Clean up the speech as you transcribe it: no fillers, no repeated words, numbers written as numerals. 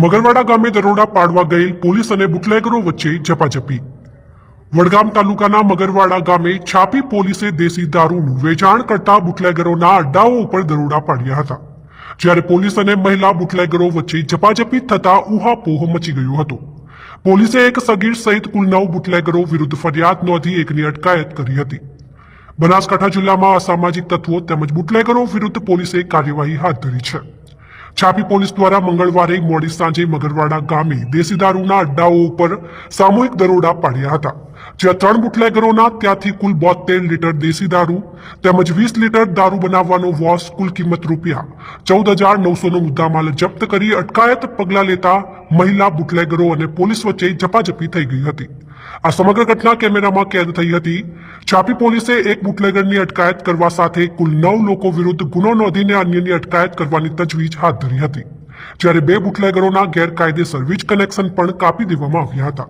મગરવાડા ગામે દરોડા પાડવા ગયેલ પોલીસ અને બુટલેગરો વચ્ચે ઝપાઝપી। વડગામ તાલુકાના મગરવાડા ગામે છાપી પોલીસે દેશી દારૂનું વેચાણ કરતા બુટલેગરોના અડ્ડાઓ ઉપર દરોડા પાડ્યા હતા, જ્યારે પોલીસ અને મહિલા બુટલેગરો વચ્ચે ઝપાઝપી થતા ઉહાપોહ મચી ગયો હતો। પોલીસે એક સગીર સહિત કુલ 9 બુટલેગરો વિરુદ્ધ ફરિયાદ નોંધી એકની અટકાયત કરી હતી। બનાસકાંઠા જિલ્લામાં અસામાજિક તત્વો તેમજ બુટલેગરો વિરુદ્ધ પોલીસે કાર્યવાહી હાથ ધરી છે। છાપી પોલીસ દ્વારા મંગળવારે મોડી સાંજે મગરવાડા ગામે દેશી દારૂના અડ્ડાઓ ઉપર સામૂહિક દરોડા પાડ્યા હતા, જ્યાં 3 બુટલેગરોના ત્યાંથી કુલ 72 લીટર દેશી દારૂ તેમજ 20 લીટર દારૂ બનાવવાનો વોશ કુલ કિંમત ₹14,900નો મુદ્દામાલ જપ્ત કરી અટકાયત પગલાં લેતા મહિલા બુટલેગરો અને પોલીસ વચ્ચે ઝપાઝપી થઈ ગઈ હતી। આ સમગ્ર ઘટના કેમેરામાં કેદ થઈ હતી। છાપી પોલીસે એક બુટલેગરની અટકાયત કરવા સાથે કુલ 9 લોકો વિરુદ્ધ ગુનો નોંધીને અન્યની અટકાયત કરવાની તજવીજ હાથ ધરી હતી, જ્યારે 2 બુટલેગરોના ગેરકાયદેસર વીજ કનેક્શન પણ કાપી દેવામાં આવ્યા હતા।